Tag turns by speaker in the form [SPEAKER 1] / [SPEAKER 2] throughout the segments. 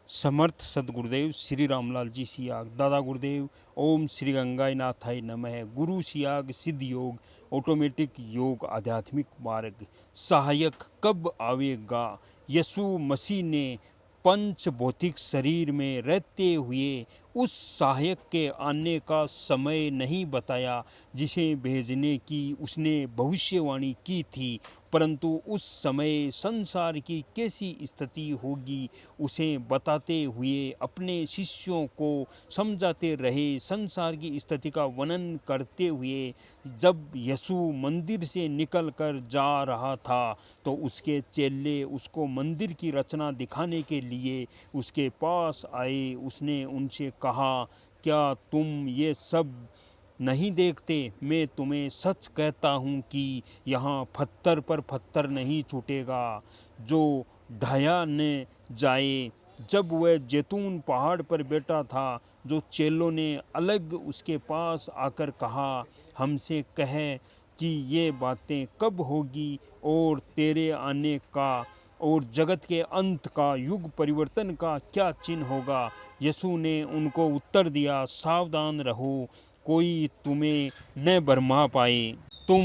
[SPEAKER 1] समर्थ सदगुरुदेव श्री रामलाल जी सियाग। दादा गुरुदेव ओम श्री गंगाई नाथाय नमः। गुरु सियाग सिद्ध योग, ऑटोमेटिक योग, आध्यात्मिक मार्ग सहायक कब आवेगा। यीशु मसीह ने पंच भौतिक शरीर में रहते हुए उस सहायक के आने का समय नहीं बताया जिसे भेजने की उसने भविष्यवाणी की थी, परंतु उस समय संसार की कैसी स्थिति होगी उसे बताते हुए अपने शिष्यों को समझाते रहे। संसार की स्थिति का वर्णन करते हुए जब यीशु मंदिर से निकलकर जा रहा था तो उसके चेले उसको मंदिर की रचना दिखाने के लिए उसके पास आए। उसने उनसे कहा, क्या तुम ये सब नहीं देखते? मैं तुम्हें सच कहता हूँ कि यहाँ पत्थर पर पत्थर नहीं छूटेगा जो ढाया न जाए। जब वह जैतून पहाड़ पर बैठा था, जो चेलों ने अलग उसके पास आकर कहा, हमसे कह कि ये बातें कब होगी और तेरे आने का और जगत के अंत का, युग परिवर्तन का क्या चिन्ह होगा। यीशु ने उनको उत्तर दिया, सावधान रहो, कोई तुम्हें न भरमा पाए। तुम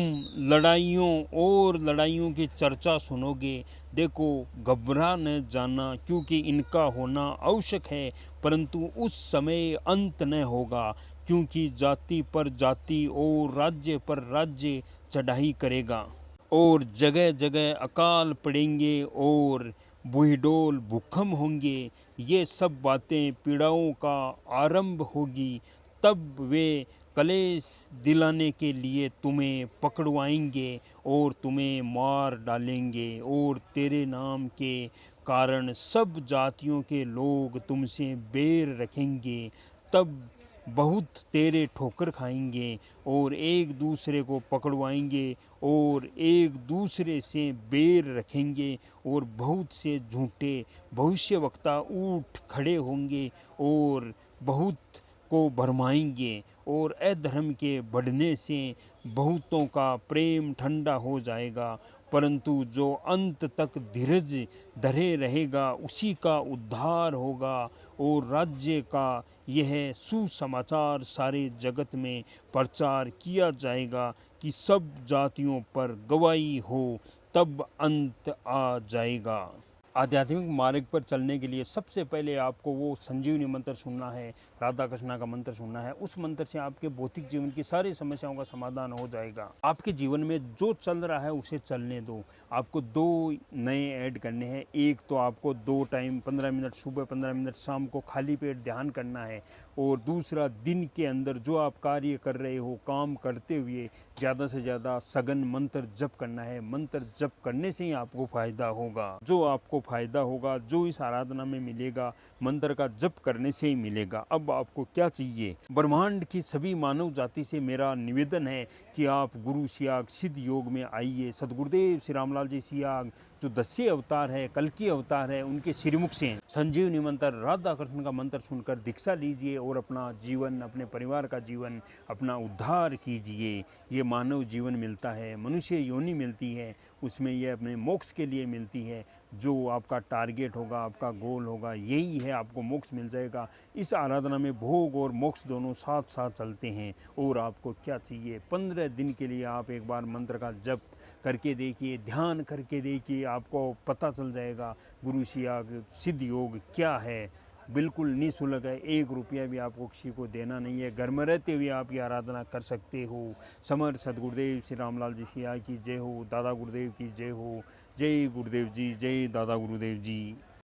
[SPEAKER 1] लड़ाइयों और लड़ाइयों की चर्चा सुनोगे। देखो, घबरा न जाना, क्योंकि इनका होना आवश्यक है, परंतु उस समय अंत न होगा, क्योंकि जाति पर जाति और राज्य पर राज्य चढ़ाई करेगा और जगह जगह अकाल पड़ेंगे और बुहिडोल भूकंप होंगे। ये सब बातें पीड़ाओं का आरंभ होगी। तब वे कलेश दिलाने के लिए तुम्हें पकड़वाएंगे और तुम्हें मार डालेंगे और तेरे नाम के कारण सब जातियों के लोग तुमसे बैर रखेंगे। तब बहुत तेरे ठोकर खाएंगे और एक दूसरे को पकड़वाएंगे और एक दूसरे से बैर रखेंगे और बहुत से झूठे भविष्यवक्ता उठ खड़े होंगे और बहुत को भरमाएंगे और अधर्म के बढ़ने से बहुतों का प्रेम ठंडा हो जाएगा, परंतु जो अंत तक धीरज धरे रहेगा उसी का उद्धार होगा और राज्य का यह सुसमाचार सारे जगत में प्रचार किया जाएगा कि सब जातियों पर गवाही हो, तब अंत आ जाएगा। आध्यात्मिक मार्ग पर चलने के लिए सबसे पहले आपको वो संजीवनी मंत्र सुनना है, राधा कृष्णा का मंत्र सुनना है। उस मंत्र से आपके भौतिक जीवन की सारी समस्याओं का समाधान हो जाएगा। आपके जीवन में जो चल रहा है उसे चलने दो। आपको दो नए ऐड करने हैं। एक तो आपको 2 टाइम 15 मिनट सुबह, 15 मिनट शाम को खाली पेट ध्यान करना है, और दूसरा दिन के अंदर जो आप कार्य कर रहे हो, काम करते हुए ज़्यादा से ज़्यादा सघन मंत्र जप करना है। मंत्र जप करने से ही आपको फायदा होगा। जो आपको फायदा होगा, जो इस आराधना में मिलेगा, मंत्र का जप करने से ही मिलेगा। अब आपको क्या चाहिए? ब्रह्मांड की सभी मानव जाति से मेरा निवेदन है कि आप गुरु सियाग सिद्ध योग में आइए। सदगुरुदेव श्री रामलाल जी सियाग जो 10वें अवतार है, कल की अवतार है, उनके श्रीमुख से संजीवनी मंत्र, राधा कृष्ण का मंत्र सुनकर दीक्षा लीजिए और अपना जीवन, अपने परिवार का जीवन, अपना उद्धार कीजिए। ये मानव जीवन मिलता है, मनुष्य योनि मिलती है, उसमें ये अपने मोक्ष के लिए मिलती है। जो आपका टारगेट होगा, आपका गोल होगा, यही है, आपको मोक्ष मिल जाएगा। इस आराधना में भोग और मोक्ष दोनों साथ साथ चलते हैं। और आपको क्या चाहिए? 15 दिन के लिए आप एक बार मंत्र का जप करके देखिए, ध्यान करके देखिए, आपको पता चल जाएगा गुरु सियाग सिद्ध योग क्या है। बिल्कुल निःशुल्क है, 1 रुपया भी आपको किसी को देना नहीं है। घर में रहते हुए आप ये आराधना कर सकते हो। समर्थ सदगुरुदेव श्री रामलाल जी सियाग की जय हो। दादा गुरुदेव की जय हो। जय गुरुदेव जी, जय दादा गुरुदेव जी।